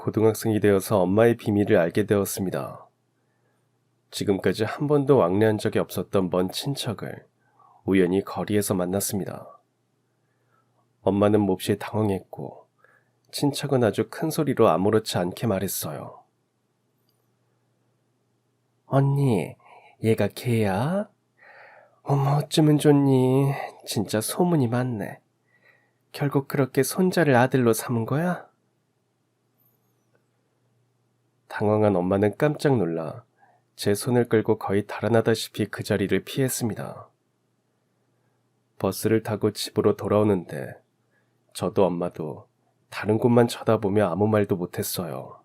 고등학생이 되어서 엄마의 비밀을 알게 되었습니다. 지금까지 한 번도 왕래한 적이 없었던 먼 친척을 우연히 거리에서 만났습니다. 엄마는 몹시 당황했고 친척은 아주 큰 소리로 아무렇지 않게 말했어요. 언니, 얘가 걔야? 어머, 어쩌면 좋니? 진짜 소문이 많네. 결국 그렇게 손자를 아들로 삼은 거야? 당황한 엄마는 깜짝 놀라 제 손을 끌고 거의 달아나다시피 그 자리를 피했습니다. 버스를 타고 집으로 돌아오는데 저도 엄마도 다른 곳만 쳐다보며 아무 말도 못했어요.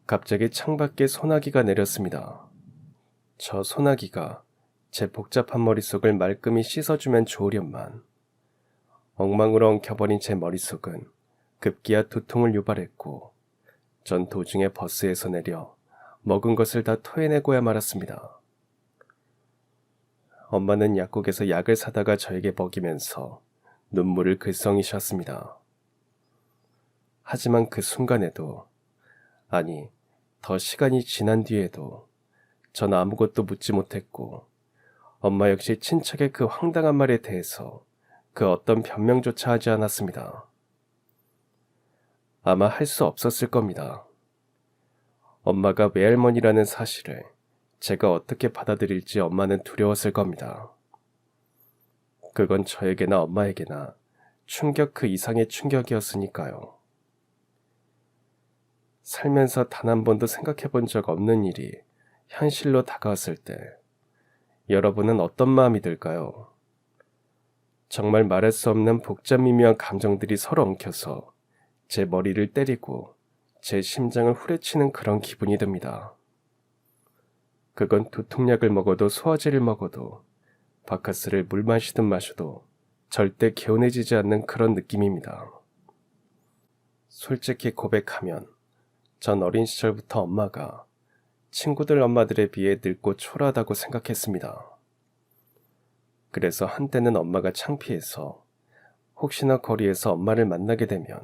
갑자기 창밖에 소나기가 내렸습니다. 저 소나기가 제 복잡한 머릿속을 말끔히 씻어주면 좋으련만 엉망으로 엉켜버린 제 머릿속은 급기야 두통을 유발했고 전 도중에 버스에서 내려 먹은 것을 다 토해내고야 말았습니다. 엄마는 약국에서 약을 사다가 저에게 먹이면서 눈물을 글썽이셨습니다. 하지만 그 순간에도, 아니, 더 시간이 지난 뒤에도 전 아무것도 묻지 못했고 엄마 역시 친척의 그 황당한 말에 대해서 그 어떤 변명조차 하지 않았습니다. 아마 할 수 없었을 겁니다. 엄마가 외할머니라는 사실을 제가 어떻게 받아들일지 엄마는 두려웠을 겁니다. 그건 저에게나 엄마에게나 충격 그 이상의 충격이었으니까요. 살면서 단 한 번도 생각해 본 적 없는 일이 현실로 다가왔을 때 여러분은 어떤 마음이 들까요? 정말 말할 수 없는 복잡 미묘한 감정들이 서로 엉켜서 제 머리를 때리고 제 심장을 후려치는 그런 기분이 듭니다. 그건 두통약을 먹어도 소화제를 먹어도 바카스를 물 마시든 마셔도 절대 개운해지지 않는 그런 느낌입니다. 솔직히 고백하면 전 어린 시절부터 엄마가 친구들 엄마들에 비해 늙고 초라하다고 생각했습니다. 그래서 한때는 엄마가 창피해서 혹시나 거리에서 엄마를 만나게 되면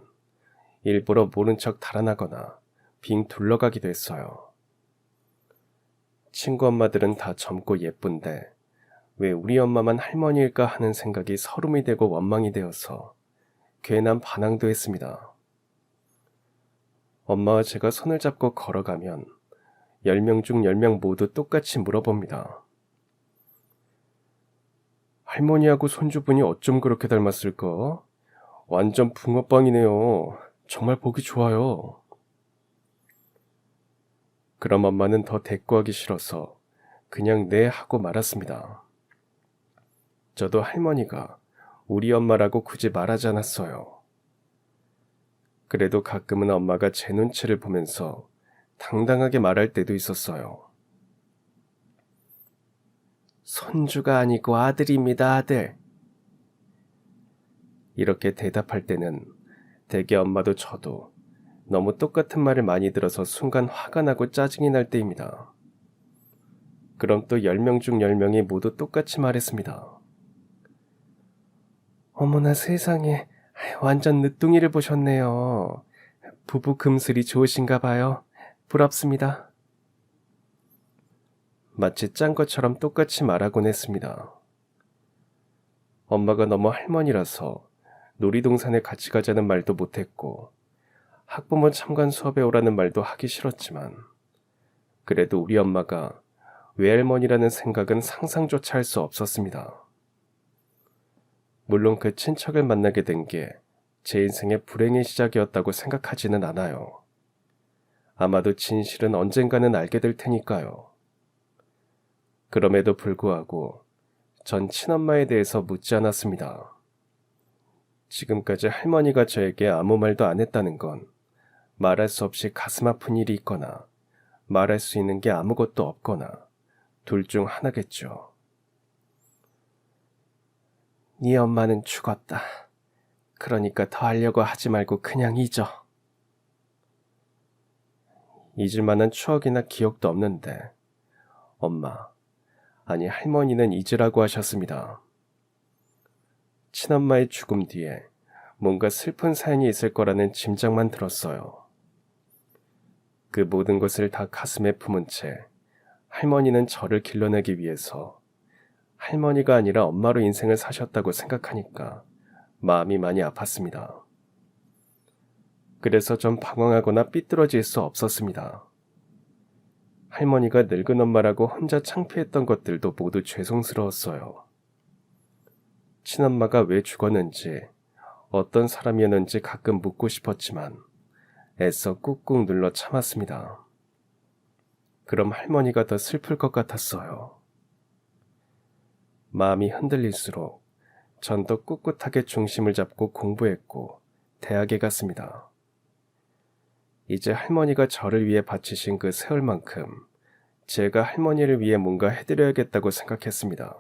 일부러 모른 척 달아나거나 빙 둘러가기도 했어요. 친구 엄마들은 다 젊고 예쁜데 왜 우리 엄마만 할머니일까 하는 생각이 서름이 되고 원망이 되어서 괜한 반항도 했습니다. 엄마와 제가 손을 잡고 걸어가면 10명 중 10명 모두 똑같이 물어봅니다. 할머니하고 손주분이 어쩜 그렇게 닮았을까? 완전 붕어빵이네요. 정말 보기 좋아요. 그럼 엄마는 더 대꾸하기 싫어서 그냥 네 하고 말았습니다. 저도 할머니가 우리 엄마라고 굳이 말하지 않았어요. 그래도 가끔은 엄마가 제 눈치를 보면서 당당하게 말할 때도 있었어요. 손주가 아니고 아들입니다, 아들. 이렇게 대답할 때는 대개 엄마도 저도 너무 똑같은 말을 많이 들어서 순간 화가 나고 짜증이 날 때입니다. 그럼 또 10명 중 10명이 모두 똑같이 말했습니다. 어머나 세상에, 완전 늦둥이를 보셨네요. 부부 금슬이 좋으신가 봐요. 부럽습니다. 마치 짠 것처럼 똑같이 말하곤 했습니다. 엄마가 너무 할머니라서 놀이동산에 같이 가자는 말도 못했고 학부모 참관 수업에 오라는 말도 하기 싫었지만 그래도 우리 엄마가 외할머니라는 생각은 상상조차 할 수 없었습니다. 물론 그 친척을 만나게 된 게 제 인생의 불행의 시작이었다고 생각하지는 않아요. 아마도 진실은 언젠가는 알게 될 테니까요. 그럼에도 불구하고 전 친엄마에 대해서 묻지 않았습니다. 지금까지 할머니가 저에게 아무 말도 안 했다는 건 말할 수 없이 가슴 아픈 일이 있거나 말할 수 있는 게 아무것도 없거나 둘 중 하나겠죠. 네 엄마는 죽었다. 그러니까 더 하려고 하지 말고 그냥 잊어. 잊을 만한 추억이나 기억도 없는데 엄마, 아니 할머니는 잊으라고 하셨습니다. 친엄마의 죽음 뒤에 뭔가 슬픈 사연이 있을 거라는 짐작만 들었어요. 그 모든 것을 다 가슴에 품은 채 할머니는 저를 길러내기 위해서 할머니가 아니라 엄마로 인생을 사셨다고 생각하니까 마음이 많이 아팠습니다. 그래서 좀 방황하거나 삐뚤어질 수 없었습니다. 할머니가 늙은 엄마라고 혼자 창피했던 것들도 모두 죄송스러웠어요. 친엄마가 왜 죽었는지, 어떤 사람이었는지 가끔 묻고 싶었지만 애써 꾹꾹 눌러 참았습니다. 그럼 할머니가 더 슬플 것 같았어요. 마음이 흔들릴수록 전 더 꿋꿋하게 중심을 잡고 공부했고 대학에 갔습니다. 이제 할머니가 저를 위해 바치신 그 세월만큼 제가 할머니를 위해 뭔가 해드려야겠다고 생각했습니다.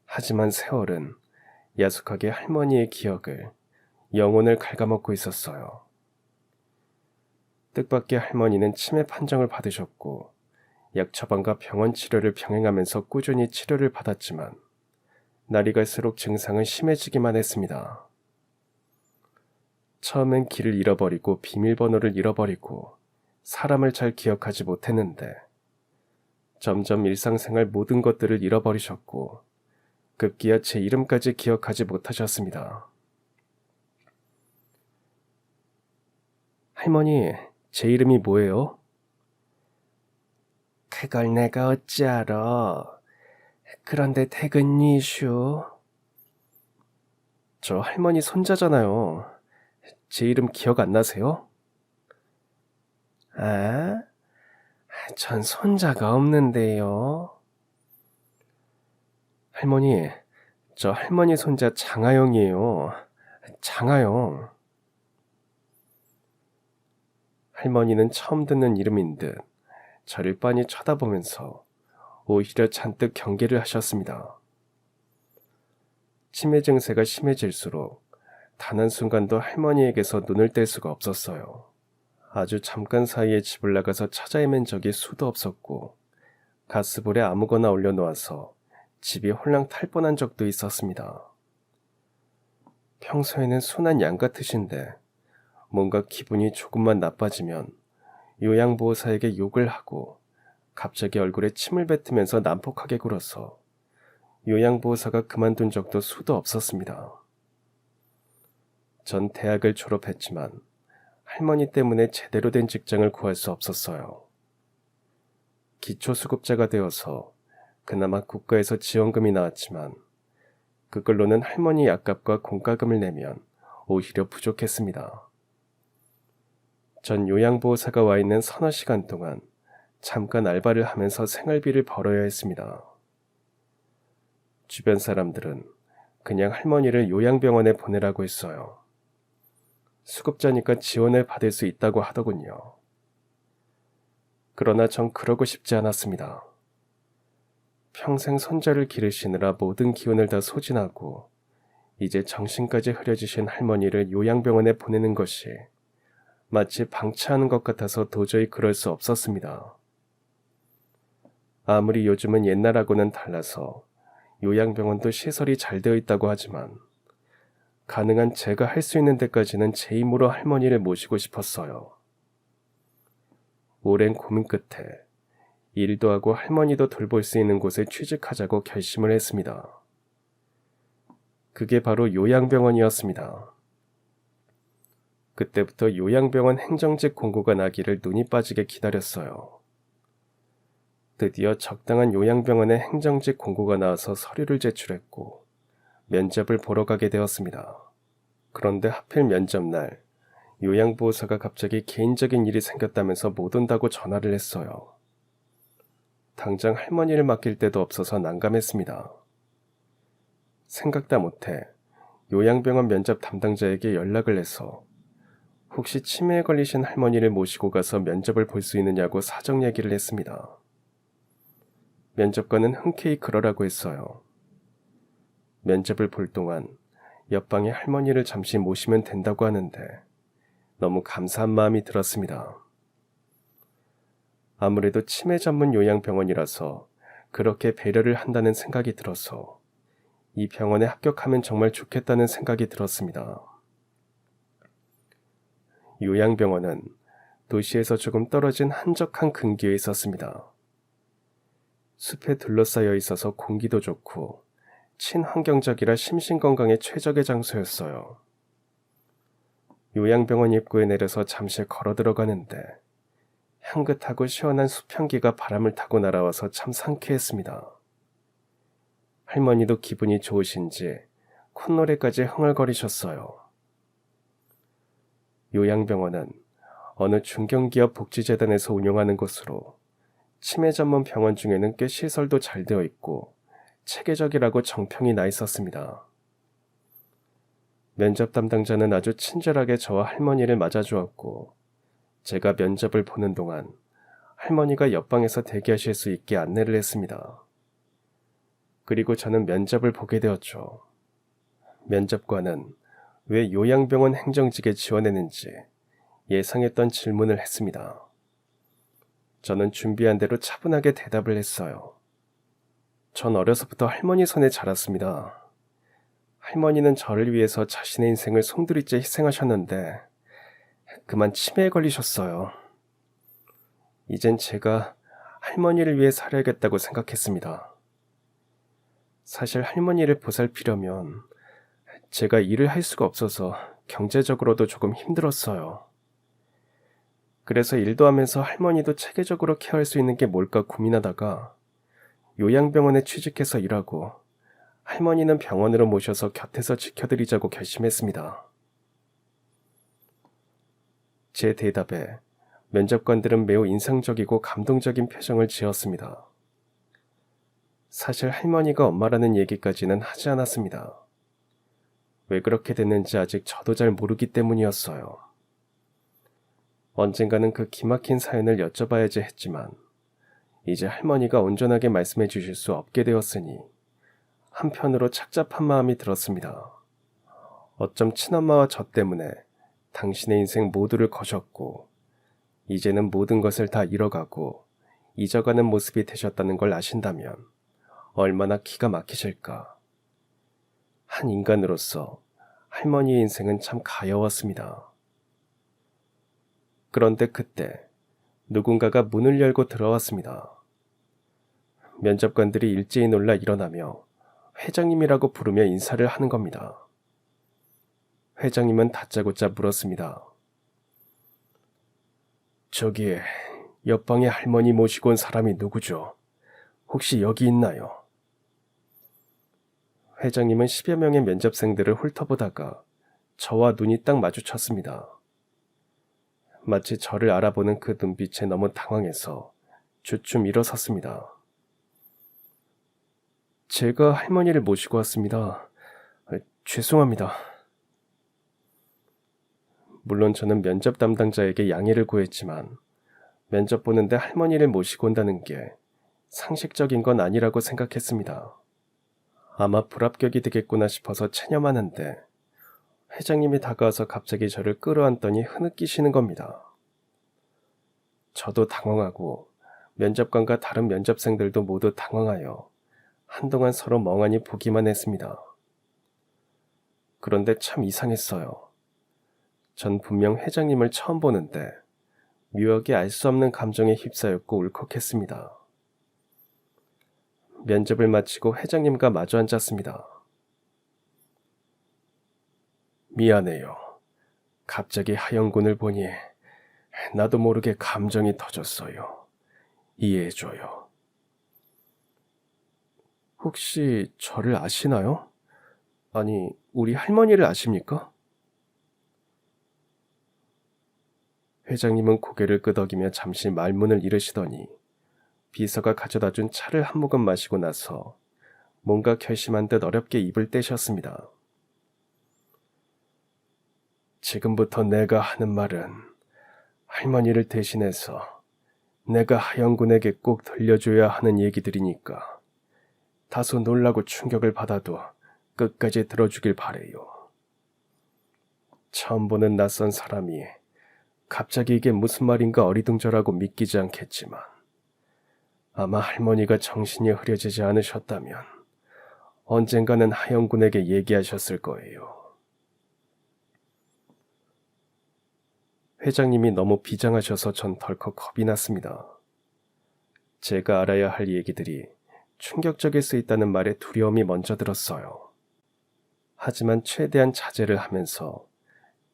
하지만 세월은 야속하게 할머니의 기억을, 영혼을 갉아먹고 있었어요. 뜻밖의 할머니는 치매 판정을 받으셨고 약 처방과 병원 치료를 병행하면서 꾸준히 치료를 받았지만 날이 갈수록 증상은 심해지기만 했습니다. 처음엔 길을 잃어버리고 비밀번호를 잃어버리고 사람을 잘 기억하지 못했는데 점점 일상생활 모든 것들을 잃어버리셨고 급기야 제 이름까지 기억하지 못하셨습니다. 할머니, 제 이름이 뭐예요? 그걸 내가 어찌 알아. 그런데 태근이슈. 저 할머니 손자잖아요. 제 이름 기억 안 나세요? 아? 전 손자가 없는데요. 할머니, 저 할머니 손자 장하영이에요. 장하영. 할머니는 처음 듣는 이름인 듯 저를 빤히 쳐다보면서 오히려 잔뜩 경계를 하셨습니다. 치매 증세가 심해질수록 단 한순간도 할머니에게서 눈을 뗄 수가 없었어요. 아주 잠깐 사이에 집을 나가서 찾아 헤맨 적이 수도 없었고 가스불에 아무거나 올려놓아서 집이 홀랑 탈 뻔한 적도 있었습니다. 평소에는 순한 양 같으신데 뭔가 기분이 조금만 나빠지면 요양보호사에게 욕을 하고 갑자기 얼굴에 침을 뱉으면서 난폭하게 굴어서 요양보호사가 그만둔 적도 수도 없었습니다. 전 대학을 졸업했지만 할머니 때문에 제대로 된 직장을 구할 수 없었어요. 기초수급자가 되어서 그나마 국가에서 지원금이 나왔지만 그걸로는 할머니 약값과 공과금을 내면 오히려 부족했습니다. 전 요양보호사가 와 있는 서너 시간 동안 잠깐 알바를 하면서 생활비를 벌어야 했습니다. 주변 사람들은 그냥 할머니를 요양병원에 보내라고 했어요. 수급자니까 지원을 받을 수 있다고 하더군요. 그러나 전 그러고 싶지 않았습니다. 평생 손자를 기르시느라 모든 기운을 다 소진하고 이제 정신까지 흐려지신 할머니를 요양병원에 보내는 것이 마치 방치하는 것 같아서 도저히 그럴 수 없었습니다. 아무리 요즘은 옛날하고는 달라서 요양병원도 시설이 잘 되어 있다고 하지만 가능한 제가 할 수 있는 데까지는 제 힘으로 할머니를 모시고 싶었어요. 오랜 고민 끝에 일도 하고 할머니도 돌볼 수 있는 곳에 취직하자고 결심을 했습니다. 그게 바로 요양병원이었습니다. 그때부터 요양병원 행정직 공고가 나기를 눈이 빠지게 기다렸어요. 드디어 적당한 요양병원의 행정직 공고가 나와서 서류를 제출했고 면접을 보러 가게 되었습니다. 그런데 하필 면접날 요양보호사가 갑자기 개인적인 일이 생겼다면서 못 온다고 전화를 했어요. 당장 할머니를 맡길 데도 없어서 난감했습니다. 생각다 못해 요양병원 면접 담당자에게 연락을 해서 혹시 치매에 걸리신 할머니를 모시고 가서 면접을 볼 수 있느냐고 사정 얘기를 했습니다. 면접관은 흔쾌히 그러라고 했어요. 면접을 볼 동안 옆방에 할머니를 잠시 모시면 된다고 하는데 너무 감사한 마음이 들었습니다. 아무래도 치매 전문 요양병원이라서 그렇게 배려를 한다는 생각이 들어서 이 병원에 합격하면 정말 좋겠다는 생각이 들었습니다. 요양병원은 도시에서 조금 떨어진 한적한 근교에 있었습니다. 숲에 둘러싸여 있어서 공기도 좋고 친환경적이라 심신건강에 최적의 장소였어요. 요양병원 입구에 내려서 잠시 걸어 들어가는데 향긋하고 시원한 수평기가 바람을 타고 날아와서 참 상쾌했습니다. 할머니도 기분이 좋으신지 콧노래까지 흥얼거리셨어요. 요양병원은 어느 중견기업 복지재단에서 운영하는 곳으로 치매 전문 병원 중에는 꽤 시설도 잘 되어 있고 체계적이라고 정평이 나 있었습니다. 면접 담당자는 아주 친절하게 저와 할머니를 맞아주었고 제가 면접을 보는 동안 할머니가 옆방에서 대기하실 수 있게 안내를 했습니다. 그리고 저는 면접을 보게 되었죠. 면접관은 왜 요양병원 행정직에 지원했는지 예상했던 질문을 했습니다. 저는 준비한 대로 차분하게 대답을 했어요. 전 어려서부터 할머니 손에 자랐습니다. 할머니는 저를 위해서 자신의 인생을 송두리째 희생하셨는데 그만 치매에 걸리셨어요. 이젠 제가 할머니를 위해 살아야겠다고 생각했습니다. 사실 할머니를 보살피려면 제가 일을 할 수가 없어서 경제적으로도 조금 힘들었어요. 그래서 일도 하면서 할머니도 체계적으로 케어할 수 있는 게 뭘까 고민하다가 요양병원에 취직해서 일하고 할머니는 병원으로 모셔서 곁에서 지켜드리자고 결심했습니다. 제 대답에 면접관들은 매우 인상적이고 감동적인 표정을 지었습니다. 사실 할머니가 엄마라는 얘기까지는 하지 않았습니다. 왜 그렇게 됐는지 아직 저도 잘 모르기 때문이었어요. 언젠가는 그 기막힌 사연을 여쭤봐야지 했지만 이제 할머니가 온전하게 말씀해 주실 수 없게 되었으니 한편으로 착잡한 마음이 들었습니다. 어쩜 친엄마와 저 때문에 당신의 인생 모두를 거셨고 이제는 모든 것을 다 잃어가고 잊어가는 모습이 되셨다는 걸 아신다면 얼마나 기가 막히실까. 한 인간으로서 할머니의 인생은 참 가여웠습니다. 그런데 그때 누군가가 문을 열고 들어왔습니다. 면접관들이 일제히 놀라 일어나며 회장님이라고 부르며 인사를 하는 겁니다. 회장님은 다짜고짜 물었습니다. 저기 옆방에 할머니 모시고 온 사람이 누구죠? 혹시 여기 있나요? 회장님은 10여 명의 면접생들을 훑어보다가 저와 눈이 딱 마주쳤습니다. 마치 저를 알아보는 그 눈빛에 너무 당황해서 주춤 일어섰습니다. 제가 할머니를 모시고 왔습니다. 죄송합니다. 물론 저는 면접 담당자에게 양해를 구했지만 면접 보는데 할머니를 모시고 온다는 게 상식적인 건 아니라고 생각했습니다. 아마 불합격이 되겠구나 싶어서 체념하는데 회장님이 다가와서 갑자기 저를 끌어안더니 흐느끼시는 겁니다. 저도 당황하고 면접관과 다른 면접생들도 모두 당황하여 한동안 서로 멍하니 보기만 했습니다. 그런데 참 이상했어요. 전 분명 회장님을 처음 보는데 묘하게 알 수 없는 감정에 휩싸였고 울컥했습니다. 면접을 마치고 회장님과 마주 앉았습니다. 미안해요. 갑자기 하영군을 보니 나도 모르게 감정이 터졌어요. 이해해줘요. 혹시 저를 아시나요? 아니, 우리 할머니를 아십니까? 회장님은 고개를 끄덕이며 잠시 말문을 잃으시더니 비서가 가져다준 차를 한 모금 마시고 나서 뭔가 결심한 듯 어렵게 입을 떼셨습니다. 지금부터 내가 하는 말은 할머니를 대신해서 내가 하영군에게 꼭 들려줘야 하는 얘기들이니까 다소 놀라고 충격을 받아도 끝까지 들어주길 바래요. 처음 보는 낯선 사람이 갑자기 이게 무슨 말인가 어리둥절하고 믿기지 않겠지만 아마 할머니가 정신이 흐려지지 않으셨다면 언젠가는 하영군에게 얘기하셨을 거예요. 회장님이 너무 비장하셔서 전 덜컥 겁이 났습니다. 제가 알아야 할 얘기들이 충격적일 수 있다는 말에 두려움이 먼저 들었어요. 하지만 최대한 자제를 하면서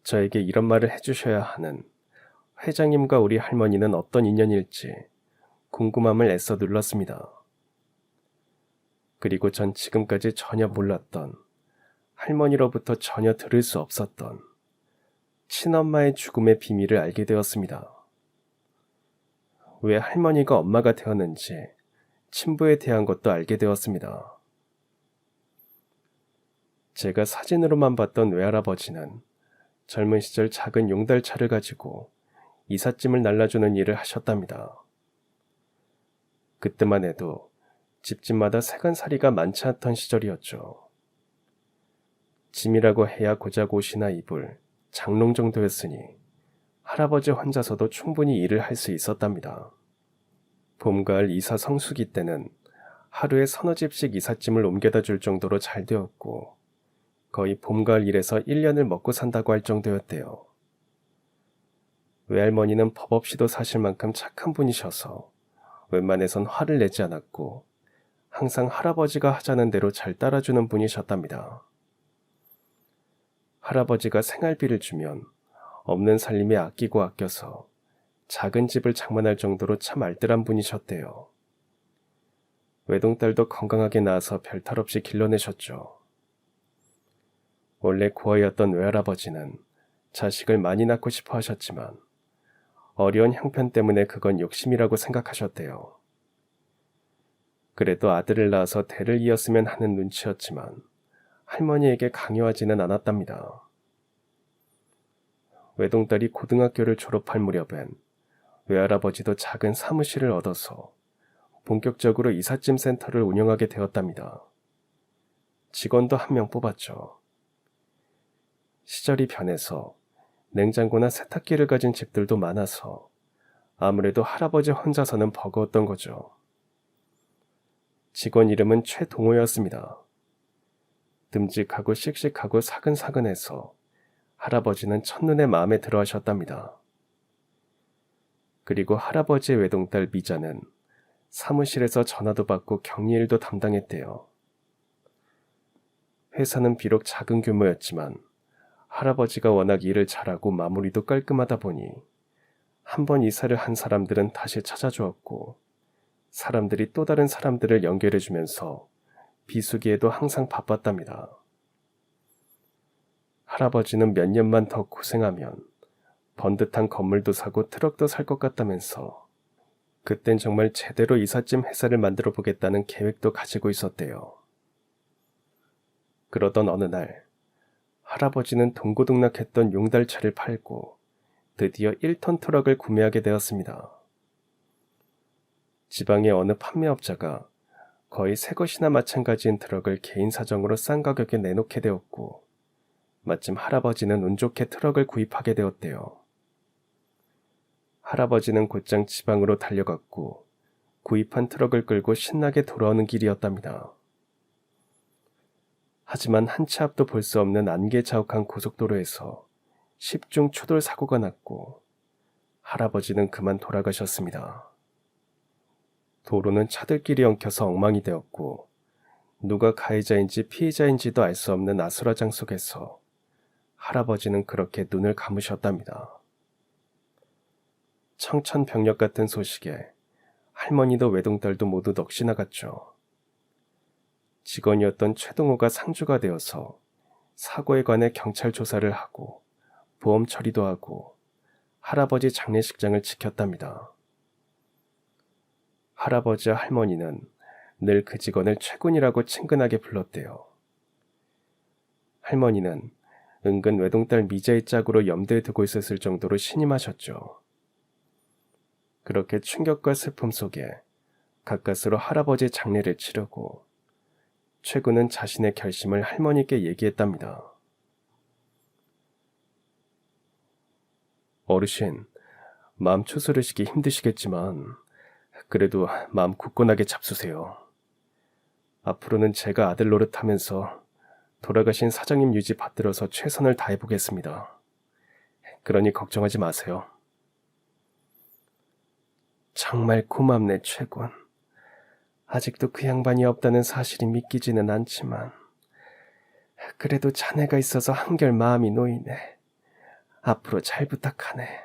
저에게 이런 말을 해주셔야 하는 회장님과 우리 할머니는 어떤 인연일지 궁금함을 애써 눌렀습니다. 그리고 전 지금까지 전혀 몰랐던, 할머니로부터 전혀 들을 수 없었던 친엄마의 죽음의 비밀을 알게 되었습니다. 왜 할머니가 엄마가 되었는지 친부에 대한 것도 알게 되었습니다. 제가 사진으로만 봤던 외할아버지는 젊은 시절 작은 용달차를 가지고 이삿짐을 날라주는 일을 하셨답니다. 그때만 해도 집집마다 세간살이가 많지 않던 시절이었죠. 짐이라고 해야 고작 옷이나 이불, 장롱 정도였으니 할아버지 혼자서도 충분히 일을 할 수 있었답니다. 봄, 가을 이사 성수기 때는 하루에 서너 집씩 이삿짐을 옮겨다 줄 정도로 잘 되었고 거의 봄, 가을 일에서 1년을 먹고 산다고 할 정도였대요. 외할머니는 법 없이도 사실 만큼 착한 분이셔서 웬만해선 화를 내지 않았고 항상 할아버지가 하자는 대로 잘 따라주는 분이셨답니다. 할아버지가 생활비를 주면 없는 살림에 아끼고 아껴서 작은 집을 장만할 정도로 참 알뜰한 분이셨대요. 외동딸도 건강하게 낳아서 별탈 없이 길러내셨죠. 원래 고아였던 외할아버지는 자식을 많이 낳고 싶어 하셨지만 어려운 형편 때문에 그건 욕심이라고 생각하셨대요. 그래도 아들을 낳아서 대를 이었으면 하는 눈치였지만 할머니에게 강요하지는 않았답니다. 외동딸이 고등학교를 졸업할 무렵엔 외할아버지도 작은 사무실을 얻어서 본격적으로 이삿짐 센터를 운영하게 되었답니다. 직원도 한 명 뽑았죠. 시절이 변해서 냉장고나 세탁기를 가진 집들도 많아서 아무래도 할아버지 혼자서는 버거웠던 거죠. 직원 이름은 최동호였습니다. 듬직하고 씩씩하고 사근사근해서 할아버지는 첫눈에 마음에 들어 하셨답니다. 그리고 할아버지의 외동딸 미자는 사무실에서 전화도 받고 격리일도 담당했대요. 회사는 비록 작은 규모였지만 할아버지가 워낙 일을 잘하고 마무리도 깔끔하다 보니 한 번 이사를 한 사람들은 다시 찾아주었고 사람들이 또 다른 사람들을 연결해주면서 비수기에도 항상 바빴답니다. 할아버지는 몇 년만 더 고생하면 번듯한 건물도 사고 트럭도 살 것 같다면서 그땐 정말 제대로 이삿짐 회사를 만들어 보겠다는 계획도 가지고 있었대요. 그러던 어느 날 할아버지는 동고동락했던 용달차를 팔고 드디어 1톤 트럭을 구매하게 되었습니다. 지방의 어느 판매업자가 거의 새 것이나 마찬가지인 트럭을 개인 사정으로 싼 가격에 내놓게 되었고 마침 할아버지는 운 좋게 트럭을 구입하게 되었대요. 할아버지는 곧장 지방으로 달려갔고 구입한 트럭을 끌고 신나게 돌아오는 길이었답니다. 하지만 한 치 앞도 볼 수 없는 안개자욱한 고속도로에서 10중 추돌 사고가 났고 할아버지는 그만 돌아가셨습니다. 도로는 차들끼리 엉켜서 엉망이 되었고 누가 가해자인지 피해자인지도 알 수 없는 아수라장 속에서 할아버지는 그렇게 눈을 감으셨답니다. 청천벽력 같은 소식에 할머니도 외동딸도 모두 넋이 나갔죠. 직원이었던 최동호가 상주가 되어서 사고에 관해 경찰 조사를 하고 보험 처리도 하고 할아버지 장례식장을 지켰답니다. 할아버지와 할머니는 늘 그 직원을 최군이라고 친근하게 불렀대요. 할머니는 은근 외동딸 미자의 짝으로 염두에 두고 있었을 정도로 신임하셨죠. 그렇게 충격과 슬픔 속에 가까스로 할아버지 장례를 치르고 최군은 자신의 결심을 할머니께 얘기했답니다. 어르신, 마음 추스르시기 힘드시겠지만 그래도 마음 굳건하게 잡수세요. 앞으로는 제가 아들 노릇하면서 돌아가신 사장님 유지 받들어서 최선을 다해보겠습니다. 그러니 걱정하지 마세요. 정말 고맙네, 최군. 아직도 그 양반이 없다는 사실이 믿기지는 않지만 그래도 자네가 있어서 한결 마음이 놓이네. 앞으로 잘 부탁하네.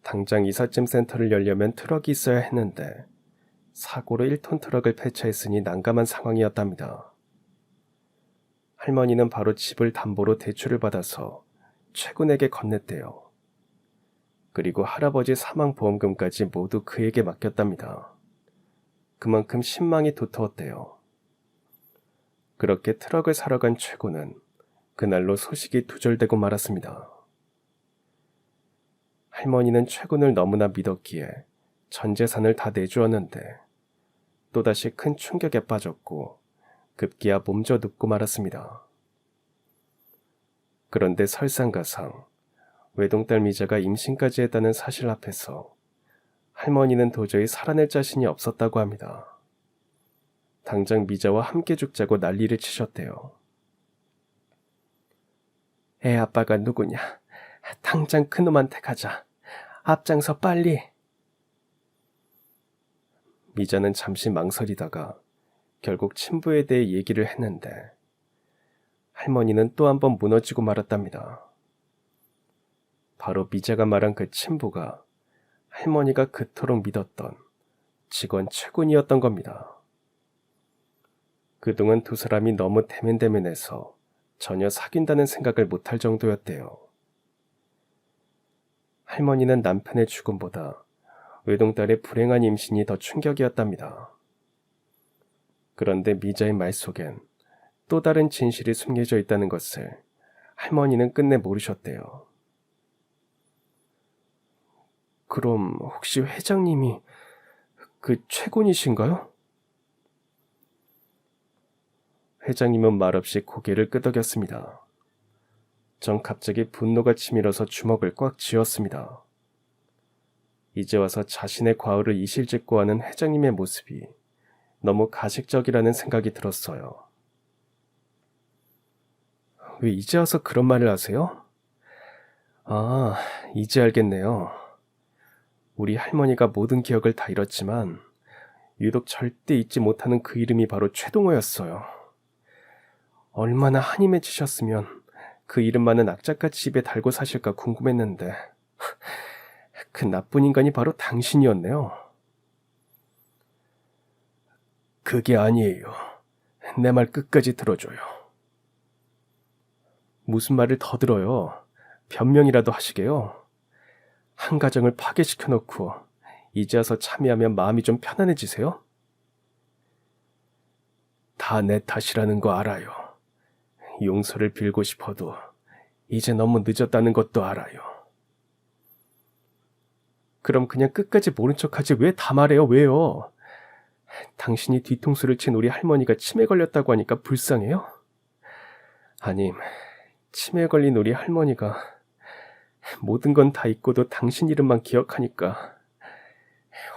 당장 이삿짐 센터를 열려면 트럭이 있어야 했는데 사고로 1톤 트럭을 폐차했으니 난감한 상황이었답니다. 할머니는 바로 집을 담보로 대출을 받아서 최군에게 건넸대요. 그리고 할아버지 사망보험금까지 모두 그에게 맡겼답니다. 그만큼 신망이 도터웠대요. 그렇게 트럭을 사러 간 최군은 그날로 소식이 두절되고 말았습니다. 할머니는 최군을 너무나 믿었기에 전 재산을 다 내주었는데 또다시 큰 충격에 빠졌고 급기야 몸져 눕고 말았습니다. 그런데 설상가상 외동딸 미자가 임신까지 했다는 사실 앞에서 할머니는 도저히 살아낼 자신이 없었다고 합니다. 당장 미자와 함께 죽자고 난리를 치셨대요. 애 아빠가 누구냐? 당장 그놈한테 가자. 앞장서 빨리. 미자는 잠시 망설이다가 결국 친부에 대해 얘기를 했는데 할머니는 또 한 번 무너지고 말았답니다. 바로 미자가 말한 그 친부가 할머니가 그토록 믿었던 직원 최군이었던 겁니다. 그동안 두 사람이 너무 대면대면해서 전혀 사귄다는 생각을 못할 정도였대요. 할머니는 남편의 죽음보다 외동딸의 불행한 임신이 더 충격이었답니다. 그런데 미자의 말 속엔 또 다른 진실이 숨겨져 있다는 것을 할머니는 끝내 모르셨대요. 그럼 혹시 회장님이 그 최군이신가요? 회장님은 말없이 고개를 끄덕였습니다. 전 갑자기 분노가 치밀어서 주먹을 꽉 쥐었습니다. 이제 와서 자신의 과오를 이실직고 하는 회장님의 모습이 너무 가식적이라는 생각이 들었어요. 왜 이제 와서 그런 말을 하세요? 아, 이제 알겠네요. 우리 할머니가 모든 기억을 다 잃었지만 유독 절대 잊지 못하는 그 이름이 바로 최동호였어요. 얼마나 한이 맺히셨으면 그 이름만은 악착같이 입에 달고 사실까 궁금했는데 그 나쁜 인간이 바로 당신이었네요. 그게 아니에요. 내 말 끝까지 들어줘요. 무슨 말을 더 들어요. 변명이라도 하시게요. 한 가정을 파괴시켜놓고 이제 와서 참여하면 마음이 좀 편안해지세요? 다 내 탓이라는 거 알아요. 용서를 빌고 싶어도 이제 너무 늦었다는 것도 알아요. 그럼 그냥 끝까지 모른 척하지 왜 다 말해요? 왜요? 당신이 뒤통수를 친 우리 할머니가 치매 걸렸다고 하니까 불쌍해요? 아님, 치매 걸린 우리 할머니가 모든 건 다 잊고도 당신 이름만 기억하니까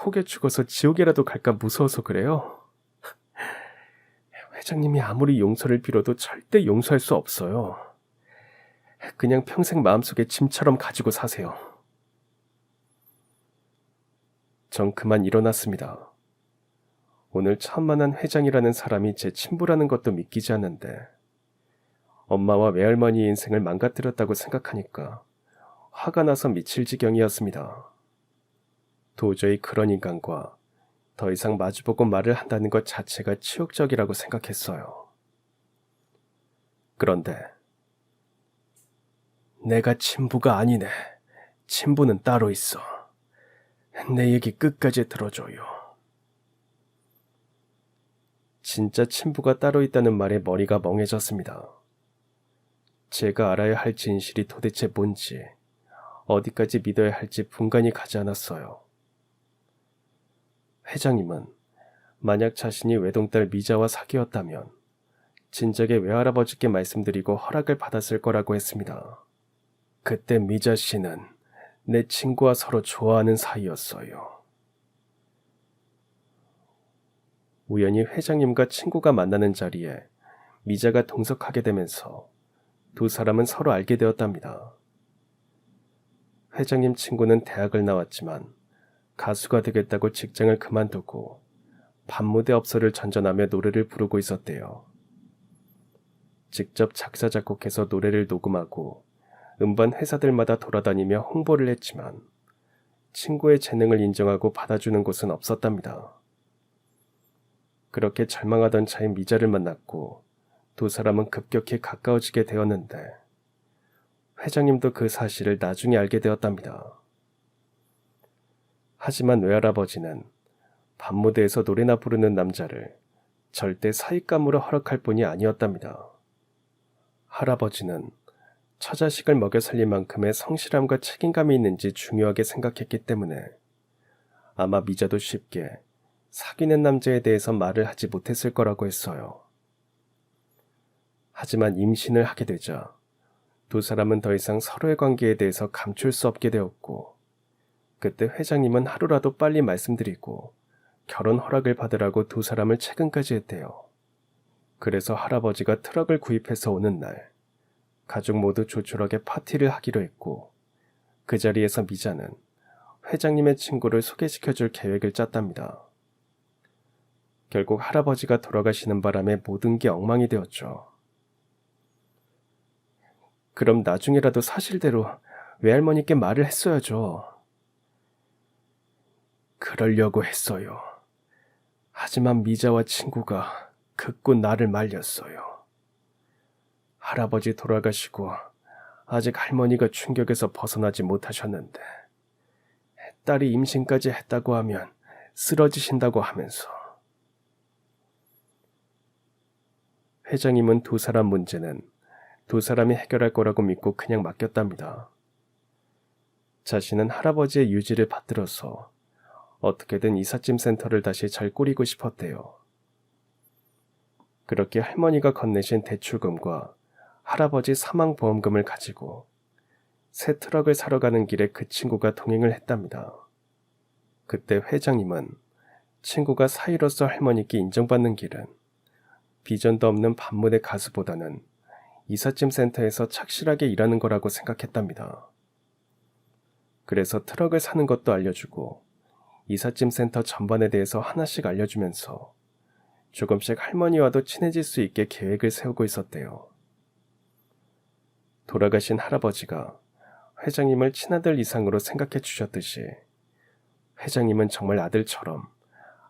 혹여 죽어서 지옥에라도 갈까 무서워서 그래요? 회장님이 아무리 용서를 빌어도 절대 용서할 수 없어요. 그냥 평생 마음속에 짐처럼 가지고 사세요. 전 그만 일어났습니다. 오늘 처음 만난 회장이라는 사람이 제 친부라는 것도 믿기지 않는데 엄마와 외할머니의 인생을 망가뜨렸다고 생각하니까 화가 나서 미칠 지경이었습니다. 도저히 그런 인간과 더 이상 마주보고 말을 한다는 것 자체가 치욕적이라고 생각했어요. 그런데 내가 친부가 아니네. 친부는 따로 있어. 내 얘기 끝까지 들어줘요. 진짜 친부가 따로 있다는 말에 머리가 멍해졌습니다. 제가 알아야 할 진실이 도대체 뭔지, 어디까지 믿어야 할지 분간이 가지 않았어요. 회장님은 만약 자신이 외동딸 미자와 사귀었다면 진작에 외할아버지께 말씀드리고 허락을 받았을 거라고 했습니다. 그때 미자 씨는 내 친구와 서로 좋아하는 사이였어요. 우연히 회장님과 친구가 만나는 자리에 미자가 동석하게 되면서 두 사람은 서로 알게 되었답니다. 회장님 친구는 대학을 나왔지만 가수가 되겠다고 직장을 그만두고 밤무대 업소를 전전하며 노래를 부르고 있었대요. 직접 작사 작곡해서 노래를 녹음하고 음반 회사들마다 돌아다니며 홍보를 했지만 친구의 재능을 인정하고 받아주는 곳은 없었답니다. 그렇게 절망하던 차에 미자를 만났고 두 사람은 급격히 가까워지게 되었는데 회장님도 그 사실을 나중에 알게 되었답니다. 하지만 외할아버지는 밤무대에서 노래나 부르는 남자를 절대 사윗감으로 허락할 뿐이 아니었답니다. 할아버지는 처자식을 먹여 살릴 만큼의 성실함과 책임감이 있는지 중요하게 생각했기 때문에 아마 미자도 쉽게 사귀는 남자에 대해서 말을 하지 못했을 거라고 했어요. 하지만 임신을 하게 되자 두 사람은 더 이상 서로의 관계에 대해서 감출 수 없게 되었고 그때 회장님은 하루라도 빨리 말씀드리고 결혼 허락을 받으라고 두 사람을 채근까지 했대요. 그래서 할아버지가 트럭을 구입해서 오는 날 가족 모두 조촐하게 파티를 하기로 했고 그 자리에서 미자는 회장님의 친구를 소개시켜줄 계획을 짰답니다. 결국 할아버지가 돌아가시는 바람에 모든 게 엉망이 되었죠. 그럼 나중에라도 사실대로 외할머니께 말을 했어야죠. 그러려고 했어요. 하지만 미자와 친구가 극구 나를 말렸어요. 할아버지 돌아가시고 아직 할머니가 충격에서 벗어나지 못하셨는데 딸이 임신까지 했다고 하면 쓰러지신다고 하면서. 회장님은 두 사람 문제는 두 사람이 해결할 거라고 믿고 그냥 맡겼답니다. 자신은 할아버지의 유지를 받들어서 어떻게든 이삿짐 센터를 다시 잘 꾸리고 싶었대요. 그렇게 할머니가 건네신 대출금과 할아버지 사망보험금을 가지고 새 트럭을 사러 가는 길에 그 친구가 동행을 했답니다. 그때 회장님은 친구가 사위로서 할머니께 인정받는 길은 비전도 없는 밤무대 가수보다는 이삿짐 센터에서 착실하게 일하는 거라고 생각했답니다. 그래서 트럭을 사는 것도 알려주고 이삿짐 센터 전반에 대해서 하나씩 알려주면서 조금씩 할머니와도 친해질 수 있게 계획을 세우고 있었대요. 돌아가신 할아버지가 회장님을 친아들 이상으로 생각해 주셨듯이 회장님은 정말 아들처럼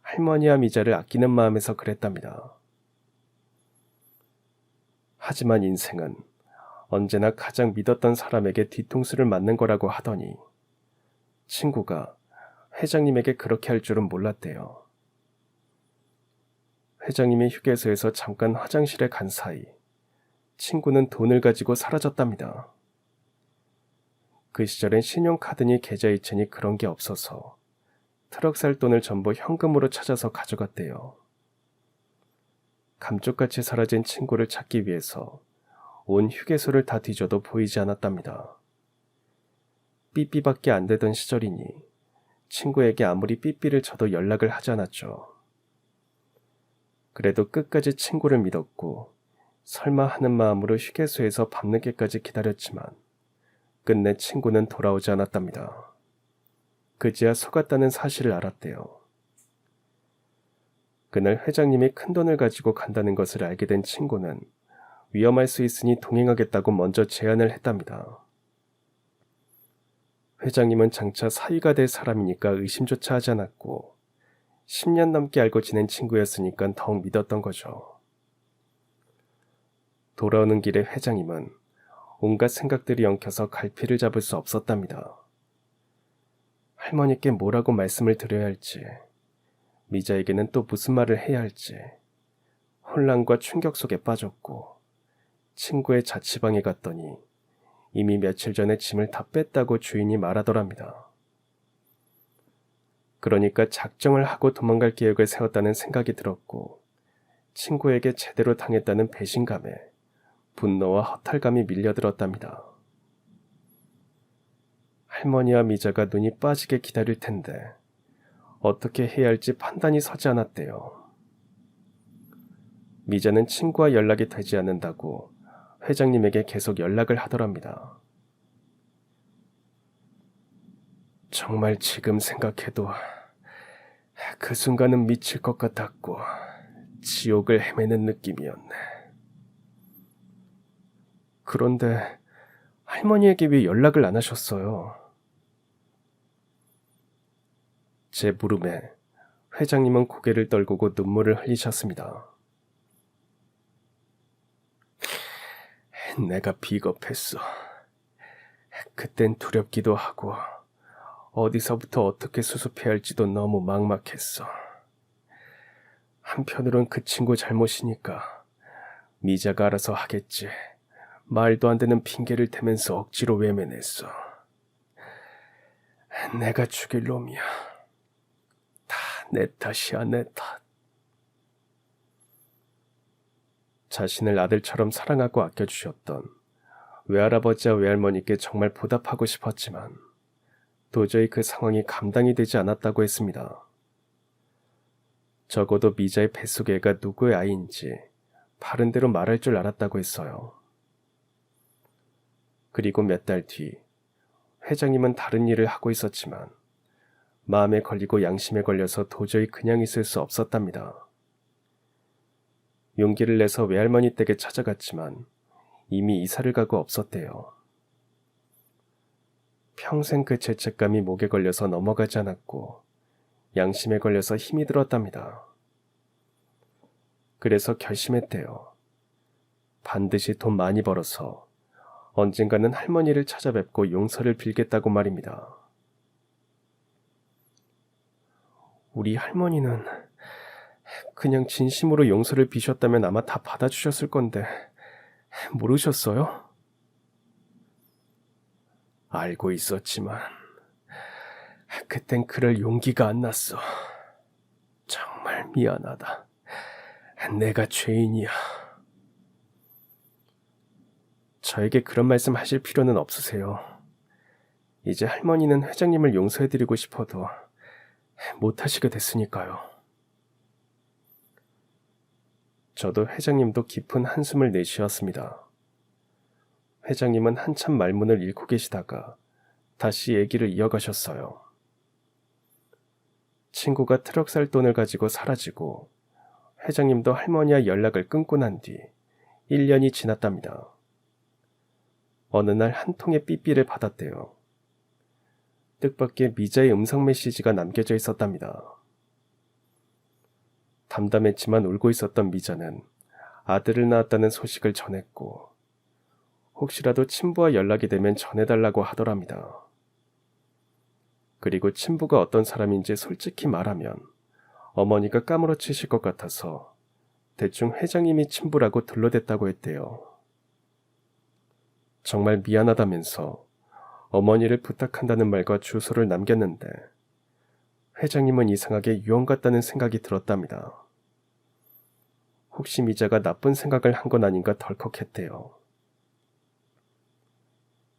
할머니와 미자를 아끼는 마음에서 그랬답니다. 하지만 인생은 언제나 가장 믿었던 사람에게 뒤통수를 맞는 거라고 하더니 친구가 회장님에게 그렇게 할 줄은 몰랐대요. 회장님이 휴게소에서 잠깐 화장실에 간 사이 친구는 돈을 가지고 사라졌답니다. 그 시절엔 신용카드니 계좌이체니 그런 게 없어서 트럭 살 돈을 전부 현금으로 찾아서 가져갔대요. 감쪽같이 사라진 친구를 찾기 위해서 온 휴게소를 다 뒤져도 보이지 않았답니다. 삐삐밖에 안 되던 시절이니 친구에게 아무리 삐삐를 쳐도 연락을 하지 않았죠. 그래도 끝까지 친구를 믿었고 설마 하는 마음으로 휴게소에서 밤늦게까지 기다렸지만 끝내 친구는 돌아오지 않았답니다. 그제야 속았다는 사실을 알았대요. 그날 회장님이 큰돈을 가지고 간다는 것을 알게 된 친구는 위험할 수 있으니 동행하겠다고 먼저 제안을 했답니다. 회장님은 장차 사위가 될 사람이니까 의심조차 하지 않았고 10년 넘게 알고 지낸 친구였으니까 더욱 믿었던 거죠. 돌아오는 길에 회장님은 온갖 생각들이 엉켜서 갈피를 잡을 수 없었답니다. 할머니께 뭐라고 말씀을 드려야 할지, 미자에게는 또 무슨 말을 해야 할지 혼란과 충격 속에 빠졌고 친구의 자취방에 갔더니 이미 며칠 전에 짐을 다 뺐다고 주인이 말하더랍니다. 그러니까 작정을 하고 도망갈 계획을 세웠다는 생각이 들었고 친구에게 제대로 당했다는 배신감에 분노와 허탈감이 밀려들었답니다. 할머니와 미자가 눈이 빠지게 기다릴 텐데 어떻게 해야 할지 판단이 서지 않았대요. 미자는 친구와 연락이 되지 않는다고 회장님에게 계속 연락을 하더랍니다. 정말 지금 생각해도 그 순간은 미칠 것 같았고 지옥을 헤매는 느낌이었네. 그런데 할머니에게 왜 연락을 안 하셨어요? 제 물음에 회장님은 고개를 떨구고 눈물을 흘리셨습니다. 내가 비겁했어. 그땐 두렵기도 하고 어디서부터 어떻게 수습해야 할지도 너무 막막했어. 한편으론 그 친구 잘못이니까 미자가 알아서 하겠지. 말도 안 되는 핑계를 대면서 억지로 외면했어. 내가 죽일 놈이야. 다 내 탓이야, 내 탓. 자신을 아들처럼 사랑하고 아껴주셨던 외할아버지와 외할머니께 정말 보답하고 싶었지만 도저히 그 상황이 감당이 되지 않았다고 했습니다. 적어도 미자의 뱃속의 애가 누구의 아이인지 바른 대로 말할 줄 알았다고 했어요. 그리고 몇 달 뒤 회장님은 다른 일을 하고 있었지만 마음에 걸리고 양심에 걸려서 도저히 그냥 있을 수 없었답니다. 용기를 내서 외할머니 댁에 찾아갔지만 이미 이사를 가고 없었대요. 평생 그 죄책감이 목에 걸려서 넘어가지 않았고 양심에 걸려서 힘이 들었답니다. 그래서 결심했대요. 반드시 돈 많이 벌어서 언젠가는 할머니를 찾아뵙고 용서를 빌겠다고 말입니다. 우리 할머니는 그냥 진심으로 용서를 비셨다면 아마 다 받아주셨을 건데 모르셨어요? 알고 있었지만 그땐 그럴 용기가 안 났어. 정말 미안하다. 내가 죄인이야. 저에게 그런 말씀 하실 필요는 없으세요. 이제 할머니는 회장님을 용서해드리고 싶어도 못하시게 됐으니까요. 저도 회장님도 깊은 한숨을 내쉬었습니다. 회장님은 한참 말문을 잃고 계시다가 다시 얘기를 이어가셨어요. 친구가 트럭 살 돈을 가지고 사라지고 회장님도 할머니와 연락을 끊고 난 뒤 1년이 지났답니다. 어느 날 한 통의 삐삐를 받았대요. 뜻밖의 미자의 음성 메시지가 남겨져 있었답니다. 담담했지만 울고 있었던 미자는 아들을 낳았다는 소식을 전했고 혹시라도 친부와 연락이 되면 전해달라고 하더랍니다. 그리고 친부가 어떤 사람인지 솔직히 말하면 어머니가 까무러치실 것 같아서 대충 회장님이 친부라고 둘러댔다고 했대요. 정말 미안하다면서 어머니를 부탁한다는 말과 주소를 남겼는데 회장님은 이상하게 유언 같다는 생각이 들었답니다. 혹시 미자가 나쁜 생각을 한 건 아닌가 덜컥했대요.